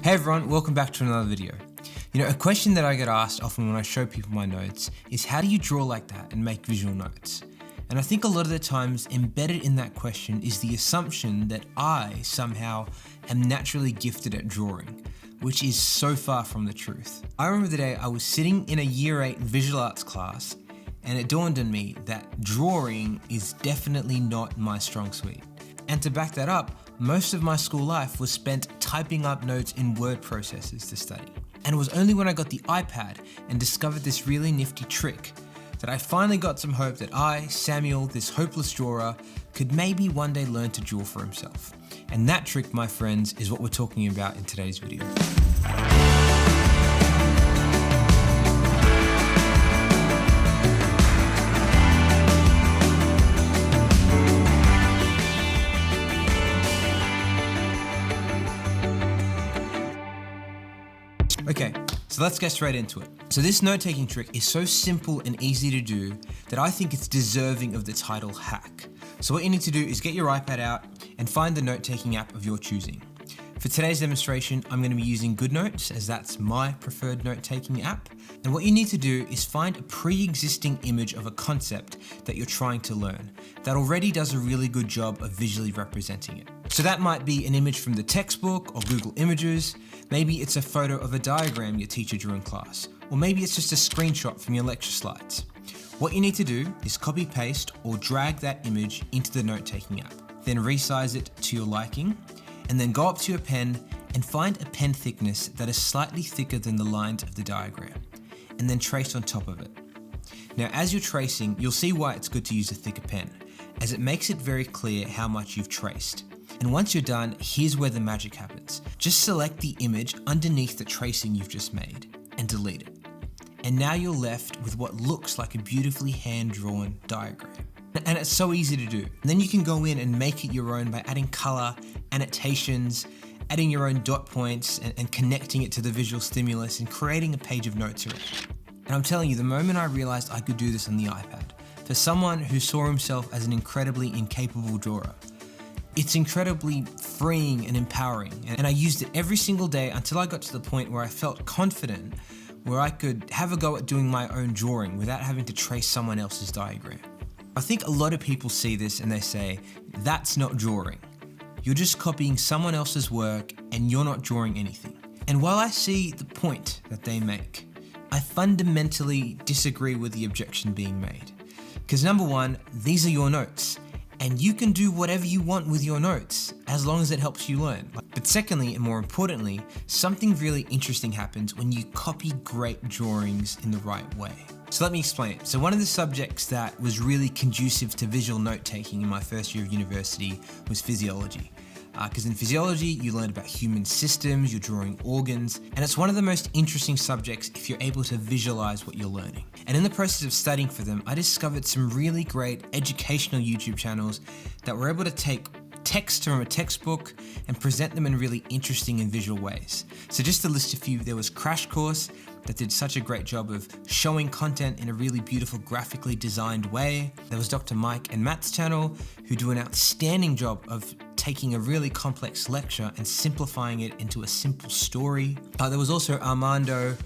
Hey everyone, welcome back to another video. A question that I get asked often when I show people my notes is how do you draw like that and make visual notes? And I think a lot of the times embedded in that question is the assumption that I somehow am naturally gifted at drawing, which is so far from the truth. I remember the day I was sitting in a year 8 visual arts class and it dawned on me that drawing is definitely not my strong suite. And to back that up, most of my school life was spent typing up notes in word processors to study. And it was only when I got the iPad and discovered this really nifty trick that I finally got some hope that I, Samuel, this hopeless drawer, could maybe one day learn to draw for himself. And that trick, my friends, is what we're talking about in today's video. Okay, so let's get straight into it. So this note-taking trick is so simple and easy to do that I think it's deserving of the title hack. So what you need to do is get your iPad out and find the note-taking app of your choosing. For today's demonstration, I'm going to be using GoodNotes as that's my preferred note-taking app. And what you need to do is find a pre-existing image of a concept that you're trying to learn that already does a really good job of visually representing it. So that might be an image from the textbook or Google Images. Maybe it's a photo of a diagram your teacher drew in class, or maybe it's just a screenshot from your lecture slides. What you need to do is copy paste or drag that image into the note-taking app, then resize it to your liking, and then go up to your pen and find a pen thickness that is slightly thicker than the lines of the diagram, and then trace on top of it. Now, as you're tracing, you'll see why it's good to use a thicker pen, as it makes it very clear how much you've traced. And once you're done, here's where the magic happens. Just select the image underneath the tracing you've just made and delete it. And now you're left with what looks like a beautifully hand-drawn diagram. And it's so easy to do. And then you can go in and make it your own by adding color, annotations, adding your own dot points and connecting it to the visual stimulus and creating a page of notes around it. And I'm telling you, the moment I realized I could do this on the iPad, for someone who saw himself as an incredibly incapable drawer, it's incredibly freeing and empowering. And I used it every single day until I got to the point where I felt confident, where I could have a go at doing my own drawing without having to trace someone else's diagram. I think a lot of people see this and they say, that's not drawing. You're just copying someone else's work and you're not drawing anything. And while I see the point that they make, I fundamentally disagree with the objection being made. Because number one, these are your notes. And you can do whatever you want with your notes, as long as it helps you learn. But secondly, and more importantly, something really interesting happens when you copy great drawings in the right way. So let me explain. So one of the subjects that was really conducive to visual note-taking in my first year of university was physiology. Because in physiology, you learn about human systems, you're drawing organs, and it's one of the most interesting subjects if you're able to visualize what you're learning. And in the process of studying for them, I discovered some really great educational YouTube channels that were able to take text from a textbook and present them in really interesting and visual ways. So just to list a few, there was Crash Course that did such a great job of showing content in a really beautiful graphically designed way. There was Dr. Mike and Matt's channel who do an outstanding job of taking a really complex lecture and simplifying it into a simple story. There was also Armando.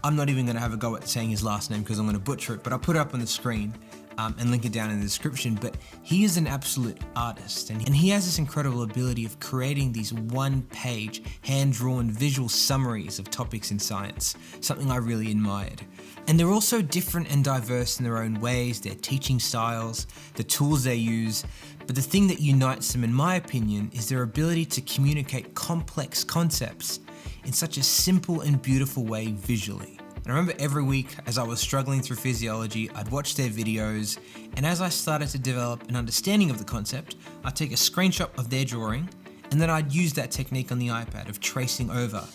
I'm not even going to have a go at saying his last name because I'm going to butcher it, but I'll put it up on the screen and link it down in the description. But he is an absolute artist and he has this incredible ability of creating these one-page, hand-drawn visual summaries of topics in science, something I really admired. And they're also different and diverse in their own ways, their teaching styles, the tools they use. But the thing that unites them, in my opinion, is their ability to communicate complex concepts in such a simple and beautiful way visually. And I remember every week as I was struggling through physiology, I'd watch their videos, and as I started to develop an understanding of the concept, I'd take a screenshot of their drawing, and then I'd use that technique on the iPad of tracing over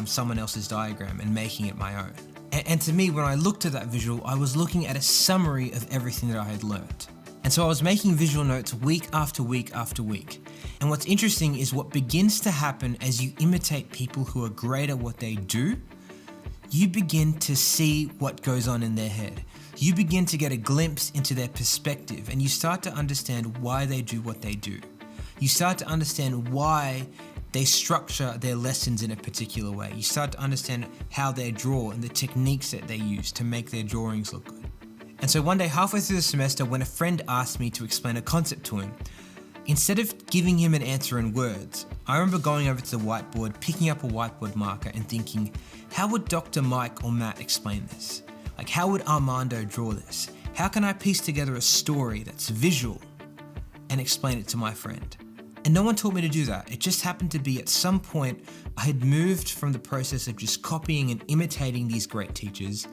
someone else's diagram and making it my own. And to me, when I looked at that visual, I was looking at a summary of everything that I had learned. And so I was making visual notes week after week after week. And what's interesting is what begins to happen as you imitate people who are great at what they do, you begin to see what goes on in their head. You begin to get a glimpse into their perspective and you start to understand why they do what they do. You start to understand why they structure their lessons in a particular way. You start to understand how they draw and the techniques that they use to make their drawings look good. And so one day, halfway through the semester, when a friend asked me to explain a concept to him, instead of giving him an answer in words, I remember going over to the whiteboard, picking up a whiteboard marker and thinking, how would Dr. Mike or Matt explain this? Like, how would Armando draw this? How can I piece together a story that's visual and explain it to my friend? And no one taught me to do that. It just happened to be at some point I had moved from the process of just copying and imitating these great teachers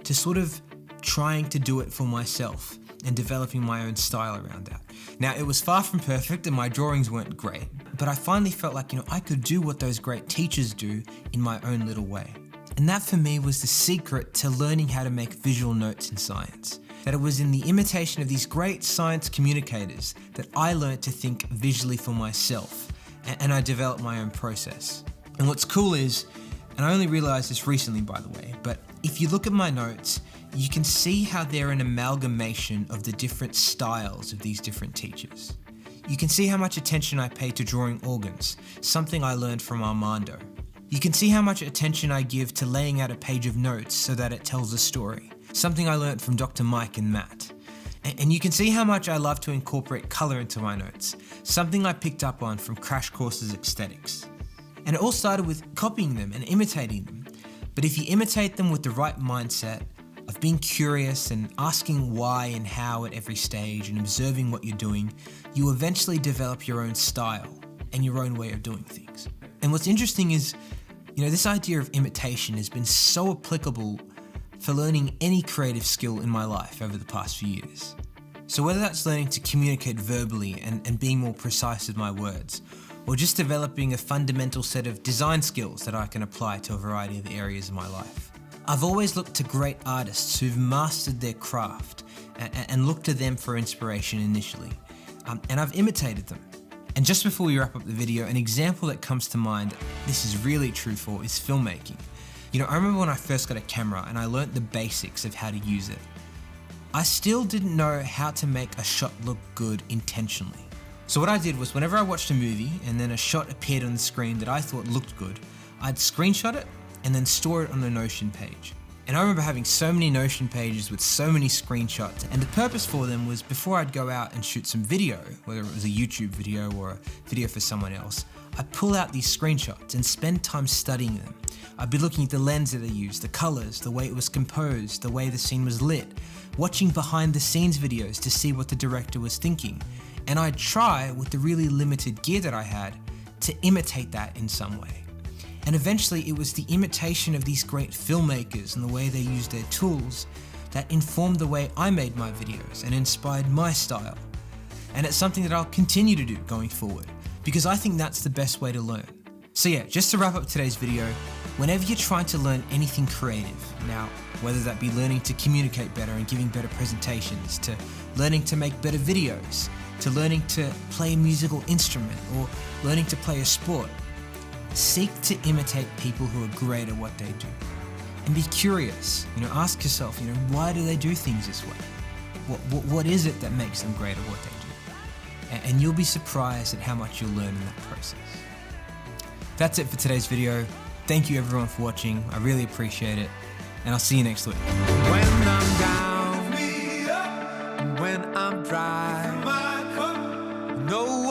to sort of trying to do it for myself and developing my own style around that. Now, it was far from perfect and my drawings weren't great, but I finally felt like, I could do what those great teachers do in my own little way. And that for me was the secret to learning how to make visual notes in science. That it was in the imitation of these great science communicators that I learned to think visually for myself, and I developed my own process. And what's cool is, and I only realized this recently by the way, but if you look at my notes, you can see how they're an amalgamation of the different styles of these different teachers. You can see how much attention I pay to drawing organs, something I learned from Armando. You can see how much attention I give to laying out a page of notes so that it tells a story, something I learned from Dr. Mike and Matt. And you can see how much I love to incorporate color into my notes, something I picked up on from Crash Course's aesthetics. And it all started with copying them and imitating them. But if you imitate them with the right mindset of being curious and asking why and how at every stage and observing what you're doing, you eventually develop your own style and your own way of doing things. And what's interesting is, this idea of imitation has been so applicable for learning any creative skill in my life over the past few years. So whether that's learning to communicate verbally and being more precise with my words, or just developing a fundamental set of design skills that I can apply to a variety of areas of my life, I've always looked to great artists who've mastered their craft and looked to them for inspiration initially. And I've imitated them. And just before we wrap up the video, an example that comes to mind, this is really true for, is filmmaking. I remember when I first got a camera and I learnt the basics of how to use it. I still didn't know how to make a shot look good intentionally. So what I did was whenever I watched a movie and then a shot appeared on the screen that I thought looked good, I'd screenshot it and then store it on a Notion page. And I remember having so many Notion pages with so many screenshots, and the purpose for them was before I'd go out and shoot some video, whether it was a YouTube video or a video for someone else, I'd pull out these screenshots and spend time studying them. I'd be looking at the lens that they used, the colors, the way it was composed, the way the scene was lit, watching behind the scenes videos to see what the director was thinking. And I'd try, with the really limited gear that I had, to imitate that in some way. And eventually it was the imitation of these great filmmakers and the way they used their tools that informed the way I made my videos and inspired my style. And it's something that I'll continue to do going forward, because I think that's the best way to learn. So yeah, just to wrap up today's video, whenever you're trying to learn anything creative, now whether that be learning to communicate better and giving better presentations, to learning to make better videos, to learning to play a musical instrument, or learning to play a sport, seek to imitate people who are great at what they do. And be curious, ask yourself, why do they do things this way? What is it that makes them great at what they do? And you'll be surprised at how much you'll learn in that process. That's it for today's video. Thank you everyone for watching. I really appreciate it. And I'll see you next week. When I'm down, when I'm dry, no